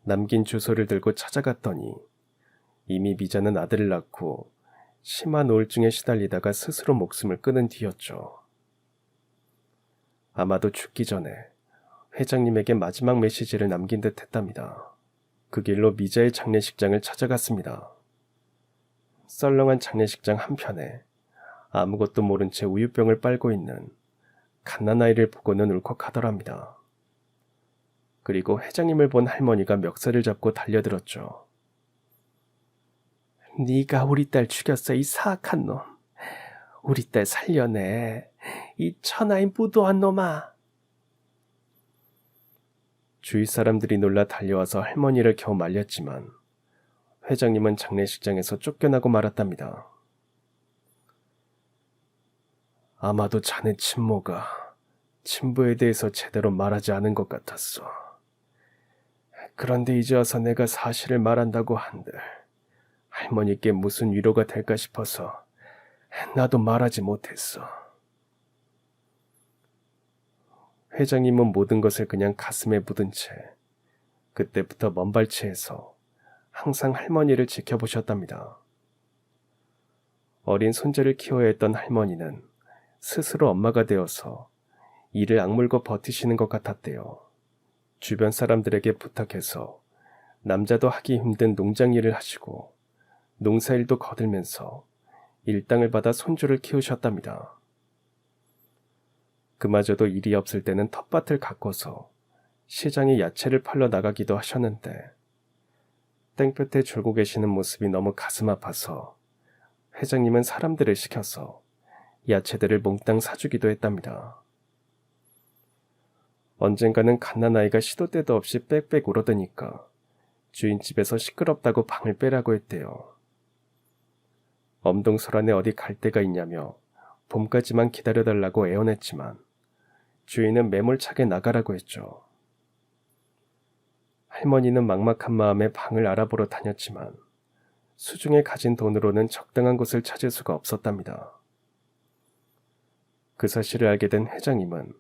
남긴 주소를 들고 찾아갔더니 이미 미자는 아들을 낳고 심한 우울증에 시달리다가 스스로 목숨을 끊은 뒤였죠. 아마도 죽기 전에 회장님에게 마지막 메시지를 남긴 듯 했답니다. 그 길로 미자의 장례식장을 찾아갔습니다. 썰렁한 장례식장 한편에 아무것도 모른 채 우유병을 빨고 있는 갓난아이를 보고는 울컥하더랍니다. 그리고 회장님을 본 할머니가 멱살을 잡고 달려들었죠. 네가 우리 딸 죽였어, 이 사악한 놈. 우리 딸 살려내, 이 천하의 무도한 놈아. 주위 사람들이 놀라 달려와서 할머니를 겨우 말렸지만 회장님은 장례식장에서 쫓겨나고 말았답니다. 아마도 자네 친모가 친부에 대해서 제대로 말하지 않은 것 같았어. 그런데 이제 와서 내가 사실을 말한다고 한들 할머니께 무슨 위로가 될까 싶어서 나도 말하지 못했어. 회장님은 모든 것을 그냥 가슴에 묻은 채 그때부터 먼발치에서 항상 할머니를 지켜보셨답니다. 어린 손자를 키워야 했던 할머니는 스스로 엄마가 되어서 일을 악물고 버티시는 것 같았대요. 주변 사람들에게 부탁해서 남자도 하기 힘든 농장 일을 하시고 농사일도 거들면서 일당을 받아 손주를 키우셨답니다. 그마저도 일이 없을 때는 텃밭을 가꿔서 시장에 야채를 팔러 나가기도 하셨는데 땡볕에 졸고 계시는 모습이 너무 가슴 아파서 회장님은 사람들을 시켜서 야채들을 몽땅 사주기도 했답니다. 언젠가는 갓난아이가 시도 때도 없이 빽빽 울어대니까 주인집에서 시끄럽다고 방을 빼라고 했대요. 엄동설안에 어디 갈 데가 있냐며 봄까지만 기다려달라고 애원했지만 주인은 매몰차게 나가라고 했죠. 할머니는 막막한 마음에 방을 알아보러 다녔지만 수중에 가진 돈으로는 적당한 곳을 찾을 수가 없었답니다. 그 사실을 알게 된 회장님은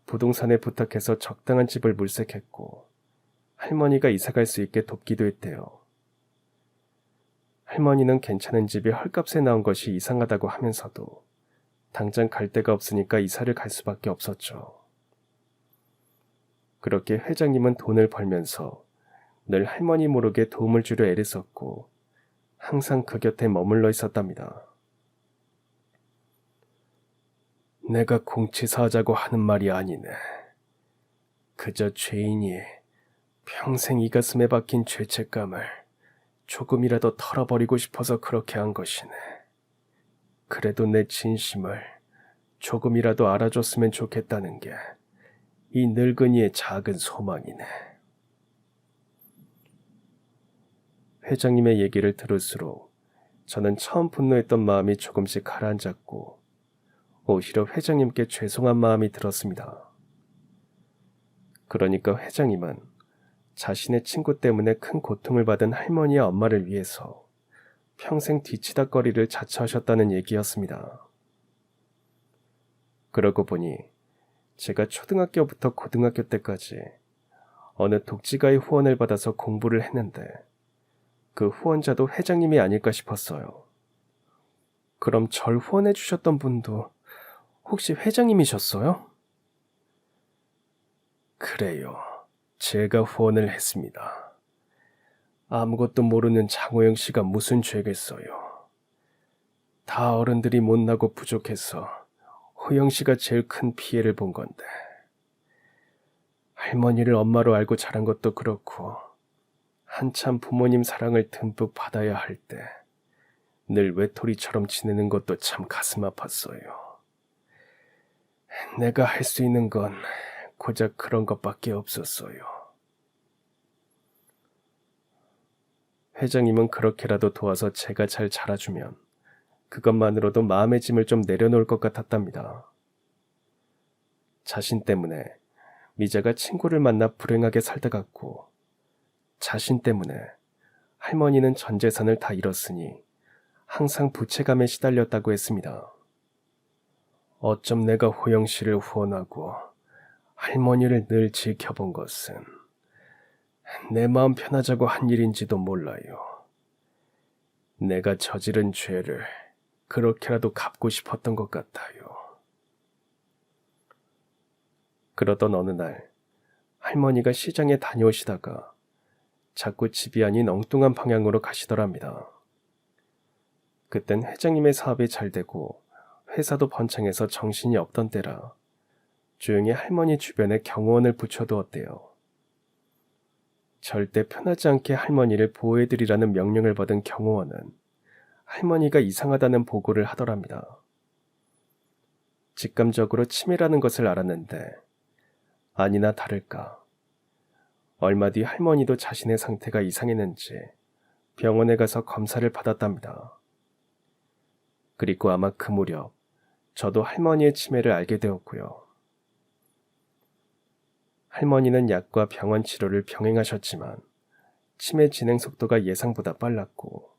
부동산에 부탁해서 적당한 집을 물색했고 할머니가 이사갈 수 있게 돕기도 했대요. 할머니는 괜찮은 집이 헐값에 나온 것이 이상하다고 하면서도 당장 갈 데가 없으니까 이사를 갈 수밖에 없었죠. 그렇게 회장님은 돈을 벌면서 늘 할머니 모르게 도움을 주려 애를 썼고 항상 그 곁에 머물러 있었답니다. 내가 공치사하자고 하는 말이 아니네. 그저 죄인이 평생 이 가슴에 박힌 죄책감을 조금이라도 털어버리고 싶어서 그렇게 한 것이네. 그래도 내 진심을 조금이라도 알아줬으면 좋겠다는 게 이 늙은이의 작은 소망이네. 회장님의 얘기를 들을수록 저는 처음 분노했던 마음이 조금씩 가라앉았고 오히려 회장님께 죄송한 마음이 들었습니다. 그러니까 회장님은 자신의 친구 때문에 큰 고통을 받은 할머니와 엄마를 위해서 평생 뒤치다꺼리를 자처하셨다는 얘기였습니다. 그러고 보니 제가 초등학교부터 고등학교 때까지 어느 독지가의 후원을 받아서 공부를 했는데 그 후원자도 회장님이 아닐까 싶었어요. 그럼 절 후원해 주셨던 분도 혹시 회장님이셨어요? 그래요. 제가 후원을 했습니다. 아무것도 모르는 장호영 씨가 무슨 죄겠어요. 다 어른들이 못나고 부족해서 호영 씨가 제일 큰 피해를 본 건데. 할머니를 엄마로 알고 자란 것도 그렇고 한참 부모님 사랑을 듬뿍 받아야 할 때 늘 외톨이처럼 지내는 것도 참 가슴 아팠어요. 내가 할 수 있는 건 고작 그런 것밖에 없었어요. 회장님은 그렇게라도 도와서 제가 잘 자라주면 그것만으로도 마음의 짐을 좀 내려놓을 것 같았답니다. 자신 때문에 미자가 친구를 만나 불행하게 살다 갔고 자신 때문에 할머니는 전 재산을 다 잃었으니 항상 부채감에 시달렸다고 했습니다. 어쩜 내가 호영 씨를 후원하고 할머니를 늘 지켜본 것은 내 마음 편하자고 한 일인지도 몰라요. 내가 저지른 죄를 그렇게라도 갚고 싶었던 것 같아요. 그러던 어느 날 할머니가 시장에 다녀오시다가 자꾸 집이 아닌 엉뚱한 방향으로 가시더랍니다. 그땐 회장님의 사업이 잘 되고 회사도 번창해서 정신이 없던 때라 조용히 할머니 주변에 경호원을 붙여두었대요. 절대 편하지 않게 할머니를 보호해드리라는 명령을 받은 경호원은 할머니가 이상하다는 보고를 하더랍니다. 직감적으로 치매라는 것을 알았는데 아니나 다를까 얼마 뒤 할머니도 자신의 상태가 이상했는지 병원에 가서 검사를 받았답니다. 그리고 아마 그 무렵 저도 할머니의 치매를 알게 되었고요. 할머니는 약과 병원 치료를 병행하셨지만 치매 진행 속도가 예상보다 빨랐고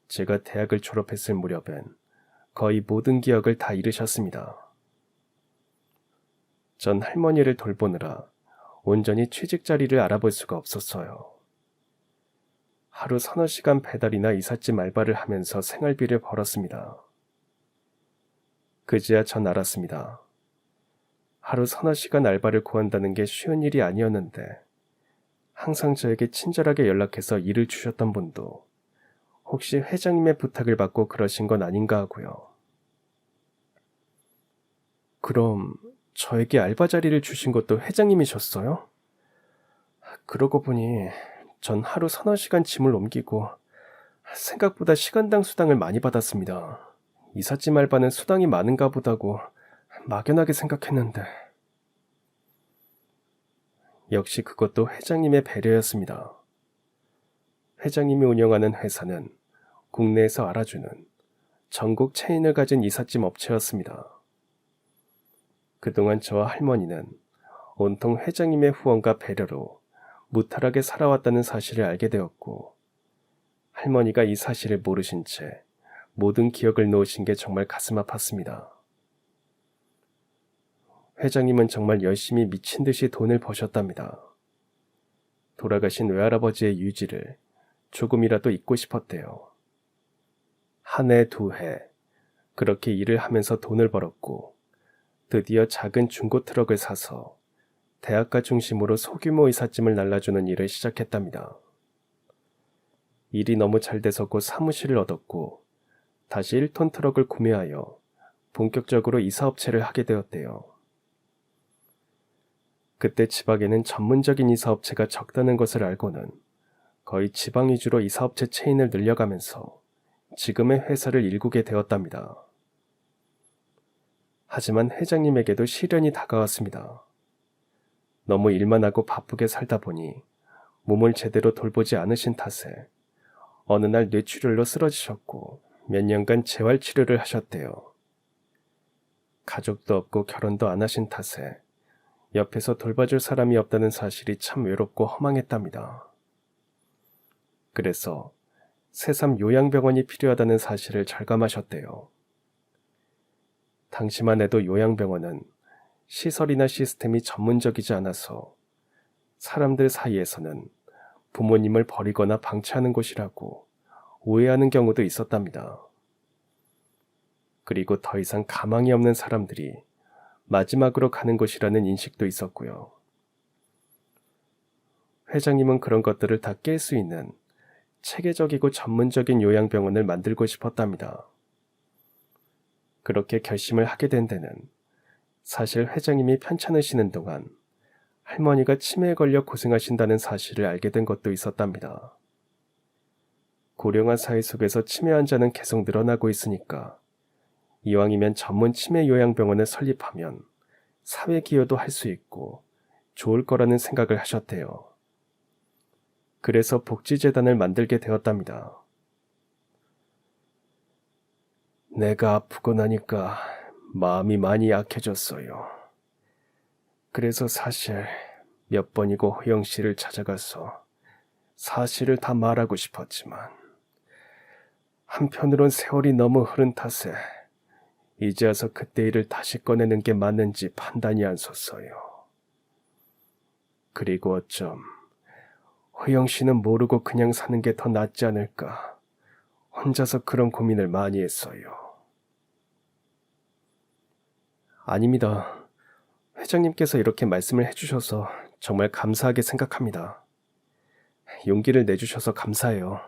제가 대학을 졸업했을 무렵엔 거의 모든 기억을 다 잃으셨습니다. 전 할머니를 돌보느라 온전히 취직 자리를 알아볼 수가 없었어요. 하루 서너 시간 배달이나 이삿짐 알바를 하면서 생활비를 벌었습니다. 그제야 전 알았습니다. 하루 서너 시간 알바를 구한다는 게 쉬운 일이 아니었는데 항상 저에게 친절하게 연락해서 일을 주셨던 분도 혹시 회장님의 부탁을 받고 그러신 건 아닌가 하고요. 그럼 저에게 알바 자리를 주신 것도 회장님이셨어요? 그러고 보니 전 하루 서너 시간 짐을 옮기고 생각보다 시간당 수당을 많이 받았습니다. 이삿짐 알바는 수당이 많은가 보다고 막연하게 생각했는데 역시 그것도 회장님의 배려였습니다. 회장님이 운영하는 회사는 국내에서 알아주는 전국 체인을 가진 이삿짐 업체였습니다. 그동안 저와 할머니는 온통 회장님의 후원과 배려로 무탈하게 살아왔다는 사실을 알게 되었고, 할머니가 이 사실을 모르신 채 모든 기억을 놓으신 게 정말 가슴 아팠습니다. 회장님은 정말 열심히 미친 듯이 돈을 버셨답니다. 돌아가신 외할아버지의 유지를 조금이라도 잊고 싶었대요. 한 해, 두 해, 그렇게 일을 하면서 돈을 벌었고, 드디어 작은 중고 트럭을 사서 대학가 중심으로 소규모 이삿짐을 날라주는 일을 시작했답니다. 일이 너무 잘 돼서 곧 사무실을 얻었고, 다시 1톤 트럭을 구매하여 본격적으로 이사업체를 하게 되었대요. 그때 지방에는 전문적인 이사업체가 적다는 것을 알고는 거의 지방 위주로 이사업체 체인을 늘려가면서 지금의 회사를 일구게 되었답니다. 하지만 회장님에게도 시련이 다가왔습니다. 너무 일만 하고 바쁘게 살다 보니 몸을 제대로 돌보지 않으신 탓에 어느 날 뇌출혈로 쓰러지셨고 몇 년간 재활치료를 하셨대요. 가족도 없고 결혼도 안 하신 탓에 옆에서 돌봐줄 사람이 없다는 사실이 참 외롭고 허망했답니다. 그래서 새삼 요양병원이 필요하다는 사실을 절감하셨대요. 당시만 해도 요양병원은 시설이나 시스템이 전문적이지 않아서 사람들 사이에서는 부모님을 버리거나 방치하는 곳이라고 오해하는 경우도 있었답니다. 그리고 더 이상 가망이 없는 사람들이 마지막으로 가는 곳이라는 인식도 있었고요. 회장님은 그런 것들을 다 깰 수 있는 체계적이고 전문적인 요양병원을 만들고 싶었답니다. 그렇게 결심을 하게 된 데는 사실 회장님이 편찮으시는 동안 할머니가 치매에 걸려 고생하신다는 사실을 알게 된 것도 있었답니다. 고령화 사회 속에서 치매 환자는 계속 늘어나고 있으니까 이왕이면 전문 치매 요양병원을 설립하면 사회 기여도 할 수 있고 좋을 거라는 생각을 하셨대요. 그래서 복지재단을 만들게 되었답니다. 내가 아프고 나니까 마음이 많이 약해졌어요. 그래서 사실 몇 번이고 호영 씨를 찾아가서 사실을 다 말하고 싶었지만 한편으론 세월이 너무 흐른 탓에 이제 와서 그때 일을 다시 꺼내는 게 맞는지 판단이 안 섰어요. 그리고 어쩜 호영 씨는 모르고 그냥 사는 게 더 낫지 않을까 혼자서 그런 고민을 많이 했어요. 아닙니다. 회장님께서 이렇게 말씀을 해주셔서 정말 감사하게 생각합니다. 용기를 내주셔서 감사해요.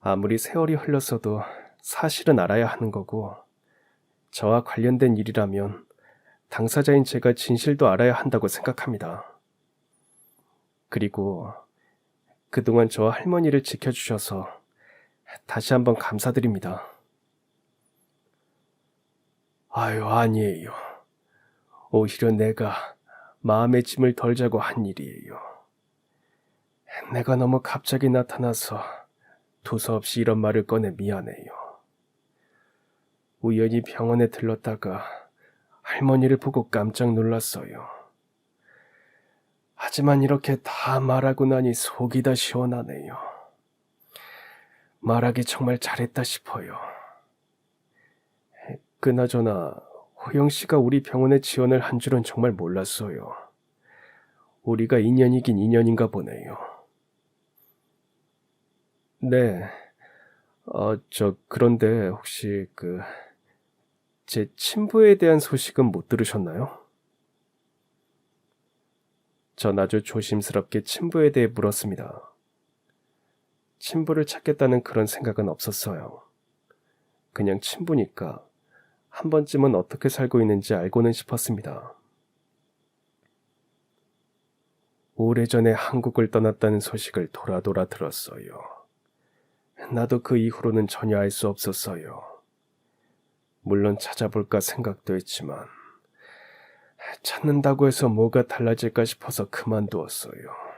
아무리 세월이 흘렀어도 사실은 알아야 하는 거고 저와 관련된 일이라면 당사자인 제가 진실도 알아야 한다고 생각합니다. 그리고 그동안 저와 할머니를 지켜주셔서 다시 한번 감사드립니다. 아유, 아니에요. 오히려 내가 마음의 짐을 덜 자고 한 일이에요. 내가 너무 갑자기 나타나서 두서없이 이런 말을 꺼내 미안해요. 우연히 병원에 들렀다가 할머니를 보고 깜짝 놀랐어요. 하지만 이렇게 다 말하고 나니 속이 다 시원하네요. 말하기 정말 잘했다 싶어요. 그나저나 호영 씨가 우리 병원에 지원을 한 줄은 정말 몰랐어요. 우리가 인연이긴 인연인가 보네요. 네. 그런데 혹시 제 친부에 대한 소식은 못 들으셨나요? 전 아주 조심스럽게 친부에 대해 물었습니다. 친부를 찾겠다는 그런 생각은 없었어요. 그냥 친부니까 한 번쯤은 어떻게 살고 있는지 알고는 싶었습니다. 오래전에 한국을 떠났다는 소식을 돌아 들었어요. 나도 그 이후로는 전혀 알 수 없었어요. 물론 찾아볼까 생각도 했지만 찾는다고 해서 뭐가 달라질까 싶어서 그만두었어요.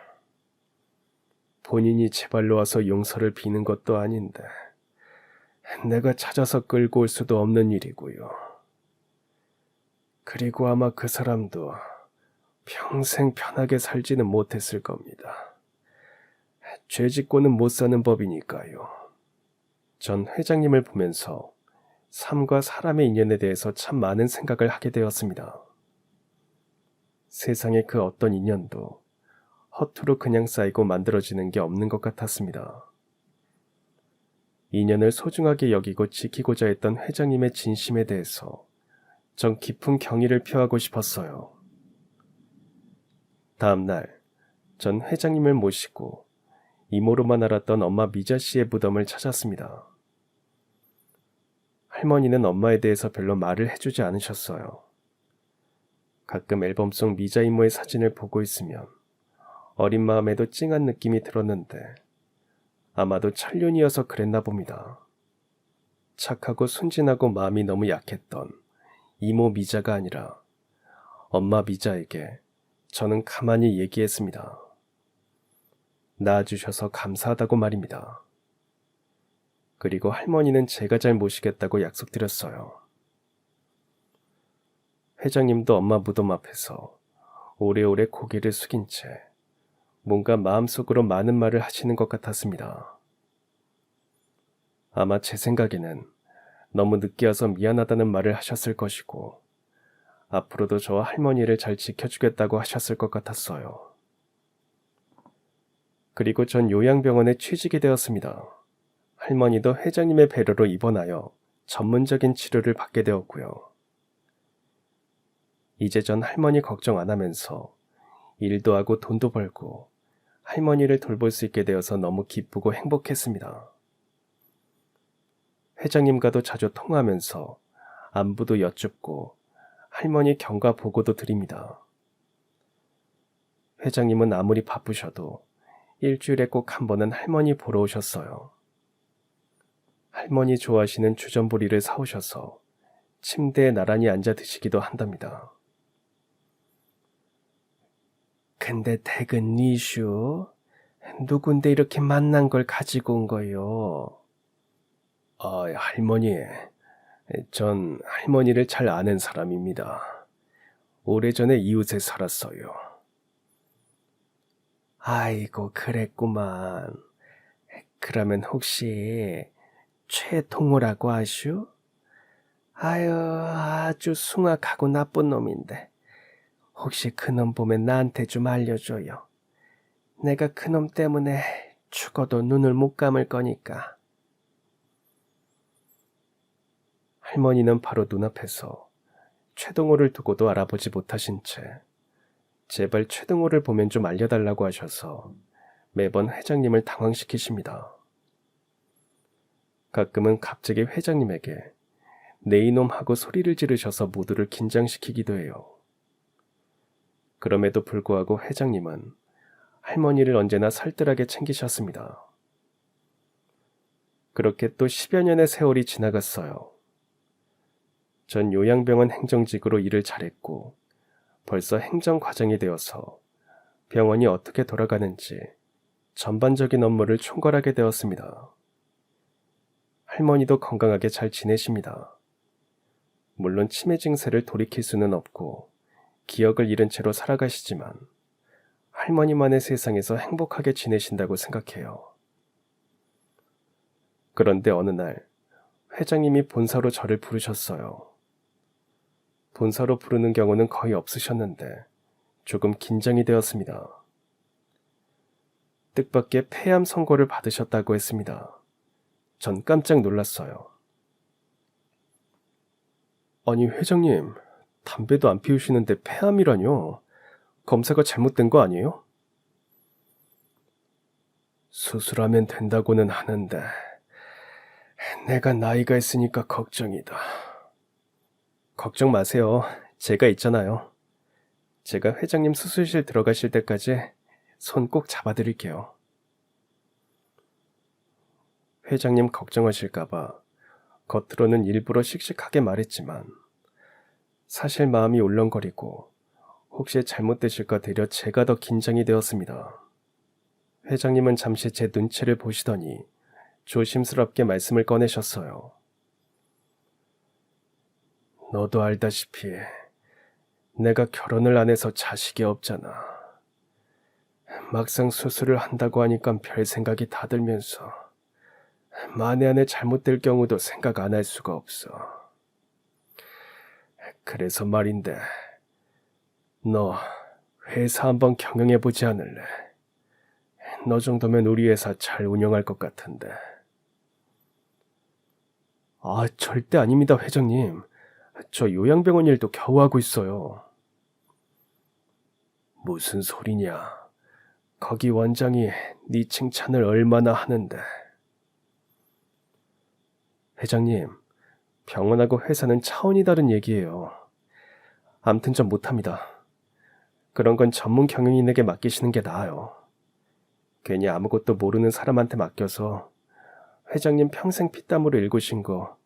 본인이 제 발로 와서 용서를 비는 것도 아닌데 내가 찾아서 끌고 올 수도 없는 일이고요. 그리고 아마 그 사람도 평생 편하게 살지는 못했을 겁니다. 죄 짓고는 못 사는 법이니까요. 전 회장님을 보면서 삶과 사람의 인연에 대해서 참 많은 생각을 하게 되었습니다. 세상에 그 어떤 인연도 허투루 그냥 쌓이고 만들어지는 게 없는 것 같았습니다. 인연을 소중하게 여기고 지키고자 했던 회장님의 진심에 대해서 전 깊은 경의를 표하고 싶었어요. 다음 날, 전 회장님을 모시고 이모로만 알았던 엄마 미자 씨의 무덤을 찾았습니다. 할머니는 엄마에 대해서 별로 말을 해주지 않으셨어요. 가끔 앨범 속 미자 이모의 사진을 보고 있으면 어린 마음에도 찡한 느낌이 들었는데 아마도 천륜이어서 그랬나 봅니다. 착하고 순진하고 마음이 너무 약했던 이모 미자가 아니라 엄마 미자에게 저는 가만히 얘기했습니다. 낳아주셔서 감사하다고 말입니다. 그리고 할머니는 제가 잘 모시겠다고 약속드렸어요. 회장님도 엄마 무덤 앞에서 오래오래 고개를 숙인 채 뭔가 마음속으로 많은 말을 하시는 것 같았습니다. 아마 제 생각에는 너무 늦게 와서 미안하다는 말을 하셨을 것이고 앞으로도 저와 할머니를 잘 지켜주겠다고 하셨을 것 같았어요. 그리고 전 요양병원에 취직이 되었습니다. 할머니도 회장님의 배려로 입원하여 전문적인 치료를 받게 되었고요. 이제 전 할머니 걱정 안 하면서 일도 하고 돈도 벌고 할머니를 돌볼 수 있게 되어서 너무 기쁘고 행복했습니다. 회장님과도 자주 통화하면서 안부도 여쭙고 할머니 경과 보고도 드립니다. 회장님은 아무리 바쁘셔도 일주일에 꼭 한 번은 할머니 보러 오셨어요. 할머니 좋아하시는 주전부리를 사오셔서 침대에 나란히 앉아 드시기도 한답니다. 근데 댁은 니슈? 누군데 이렇게 만난 걸 가지고 온 거요? 할머니. 전 할머니를 잘 아는 사람입니다. 오래전에 이웃에 살았어요. 아이고, 그랬구만. 그러면 혹시 최동호라고 아슈? 아유, 아주 숭악하고 나쁜 놈인데 혹시 그놈 보면 나한테 좀 알려줘요. 내가 그놈 때문에 죽어도 눈을 못 감을 거니까. 할머니는 바로 눈앞에서 최동호를 두고도 알아보지 못하신 채 제발 최동호를 보면 좀 알려달라고 하셔서 매번 회장님을 당황시키십니다. 가끔은 갑자기 회장님에게 내 이놈 하고 소리를 지르셔서 모두를 긴장시키기도 해요. 그럼에도 불구하고 회장님은 할머니를 언제나 살뜰하게 챙기셨습니다. 그렇게 또 10여 년의 세월이 지나갔어요. 전 요양병원 행정직으로 일을 잘했고 벌써 행정과장이 되어서 병원이 어떻게 돌아가는지 전반적인 업무를 총괄하게 되었습니다. 할머니도 건강하게 잘 지내십니다. 물론 치매 증세를 돌이킬 수는 없고 기억을 잃은 채로 살아가시지만 할머니만의 세상에서 행복하게 지내신다고 생각해요. 그런데 어느 날 회장님이 본사로 저를 부르셨어요. 본사로 부르는 경우는 거의 없으셨는데 조금 긴장이 되었습니다. 뜻밖의 폐암 선고를 받으셨다고 했습니다. 전 깜짝 놀랐어요. 아니 회장님, 담배도 안 피우시는데 폐암이라뇨? 검사가 잘못된 거 아니에요? 수술하면 된다고는 하는데 내가 나이가 있으니까 걱정이다. 걱정 마세요. 제가 있잖아요. 제가 회장님 수술실 들어가실 때까지 손 꼭 잡아드릴게요. 회장님 걱정하실까봐 겉으로는 일부러 씩씩하게 말했지만 사실 마음이 울렁거리고 혹시 잘못되실까 되려 제가 더 긴장이 되었습니다. 회장님은 잠시 제 눈치를 보시더니 조심스럽게 말씀을 꺼내셨어요. 너도 알다시피 내가 결혼을 안 해서 자식이 없잖아. 막상 수술을 한다고 하니까 별 생각이 다 들면서 만에 안에 잘못될 경우도 생각 안 할 수가 없어. 그래서 말인데 너 회사 한번 경영해보지 않을래? 너 정도면 우리 회사 잘 운영할 것 같은데. 아, 절대 아닙니다, 회장님. 저 요양병원 일도 겨우 하고 있어요. 무슨 소리냐. 거기 원장이 네 칭찬을 얼마나 하는데. 회장님, 병원하고 회사는 차원이 다른 얘기예요. 암튼 전 못합니다. 그런 건 전문 경영인에게 맡기시는 게 나아요. 괜히 아무것도 모르는 사람한테 맡겨서 회장님 평생 피땀으로 일구신 거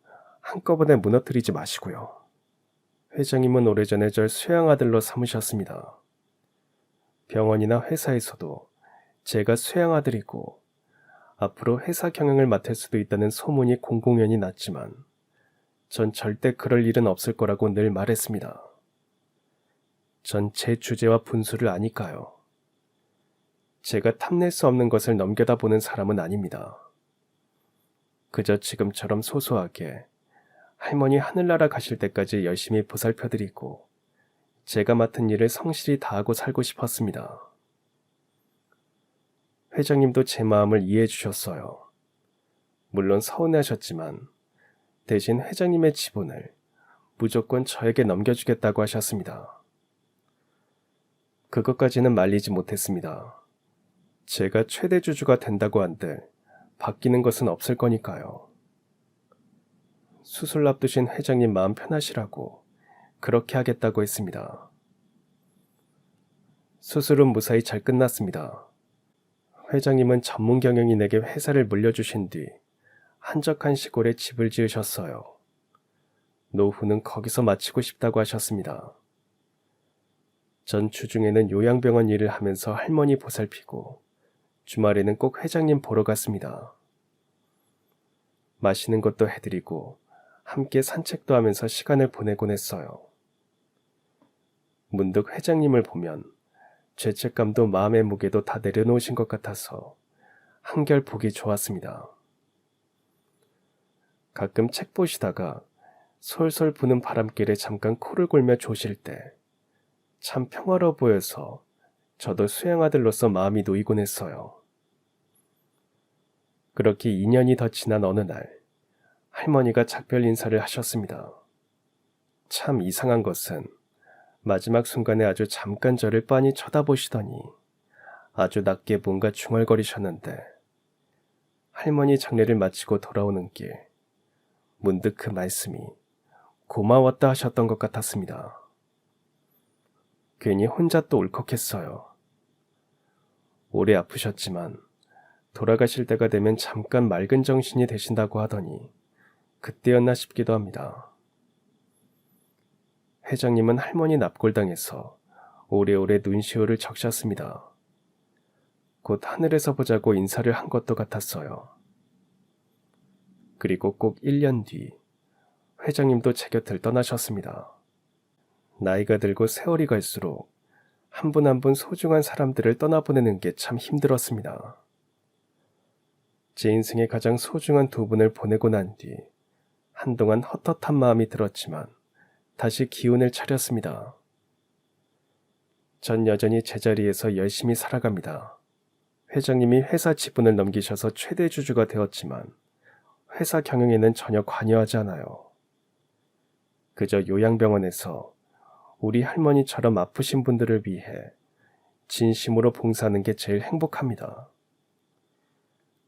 한꺼번에 무너뜨리지 마시고요. 회장님은 오래전에 절 수양아들로 삼으셨습니다. 병원이나 회사에서도 제가 수양아들이고 앞으로 회사 경영을 맡을 수도 있다는 소문이 공공연히 났지만 전 절대 그럴 일은 없을 거라고 늘 말했습니다. 전 제 주제와 분수를 아니까요. 제가 탐낼 수 없는 것을 넘겨다 보는 사람은 아닙니다. 그저 지금처럼 소소하게 할머니 하늘나라 가실 때까지 열심히 보살펴드리고 제가 맡은 일을 성실히 다하고 살고 싶었습니다. 회장님도 제 마음을 이해해 주셨어요. 물론 서운해하셨지만 대신 회장님의 지분을 무조건 저에게 넘겨주겠다고 하셨습니다. 그것까지는 말리지 못했습니다. 제가 최대 주주가 된다고 한들 바뀌는 것은 없을 거니까요. 수술 앞두신 회장님 마음 편하시라고 그렇게 하겠다고 했습니다. 수술은 무사히 잘 끝났습니다. 회장님은 전문 경영인에게 회사를 물려주신 뒤 한적한 시골에 집을 지으셨어요. 노후는 거기서 마치고 싶다고 하셨습니다. 전 주중에는 요양병원 일을 하면서 할머니 보살피고 주말에는 꼭 회장님 보러 갔습니다. 맛있는 것도 해드리고 함께 산책도 하면서 시간을 보내곤 했어요. 문득 회장님을 보면 죄책감도 마음의 무게도 다 내려놓으신 것 같아서 한결 보기 좋았습니다. 가끔 책 보시다가 솔솔 부는 바람길에 잠깐 코를 골며 조실 때 참 평화로워 보여서 저도 수양아들로서 마음이 놓이곤 했어요. 그렇게 2년이 더 지난 어느 날 할머니가 작별 인사를 하셨습니다. 참 이상한 것은 마지막 순간에 아주 잠깐 저를 빤히 쳐다보시더니 아주 낮게 뭔가 중얼거리셨는데 할머니 장례를 마치고 돌아오는 길 문득 그 말씀이 고마웠다 하셨던 것 같았습니다. 괜히 혼자 또 울컥했어요. 오래 아프셨지만 돌아가실 때가 되면 잠깐 맑은 정신이 되신다고 하더니 그때였나 싶기도 합니다. 회장님은 할머니 납골당해서 오래오래 눈시울을 적셨습니다. 곧 하늘에서 보자고 인사를 한 것도 같았어요. 그리고 꼭 1년 뒤 회장님도 제 곁을 떠나셨습니다. 나이가 들고 세월이 갈수록 한 분 한 분 소중한 사람들을 떠나보내는 게 참 힘들었습니다. 제 인생의 가장 소중한 두 분을 보내고 난 뒤 한동안 헛헛한 마음이 들었지만 다시 기운을 차렸습니다. 전 여전히 제자리에서 열심히 살아갑니다. 회장님이 회사 지분을 넘기셔서 최대 주주가 되었지만 회사 경영에는 전혀 관여하지 않아요. 그저 요양병원에서 우리 할머니처럼 아프신 분들을 위해 진심으로 봉사하는 게 제일 행복합니다.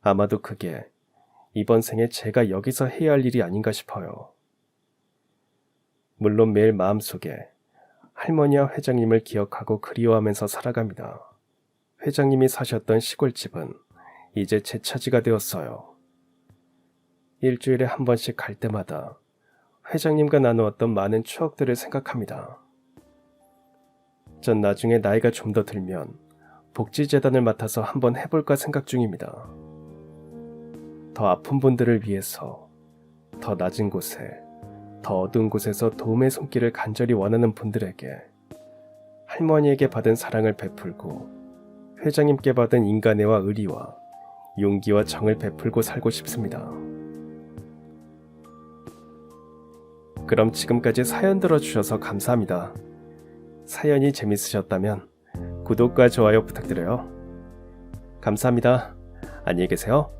아마도 그게 이번 생에 제가 여기서 해야 할 일이 아닌가 싶어요. 물론 매일 마음속에 할머니와 회장님을 기억하고 그리워하면서 살아갑니다. 회장님이 사셨던 시골집은 이제 제 차지가 되었어요. 일주일에 한 번씩 갈 때마다 회장님과 나누었던 많은 추억들을 생각합니다. 전 나중에 나이가 좀 더 들면 복지재단을 맡아서 한번 해볼까 생각 중입니다. 더 아픈 분들을 위해서 더 낮은 곳에, 더 어두운 곳에서 도움의 손길을 간절히 원하는 분들에게 할머니에게 받은 사랑을 베풀고 회장님께 받은 인간애와 의리와 용기와 정을 베풀고 살고 싶습니다. 그럼 지금까지 사연 들어주셔서 감사합니다. 사연이 재밌으셨다면 구독과 좋아요 부탁드려요. 감사합니다. 안녕히 계세요.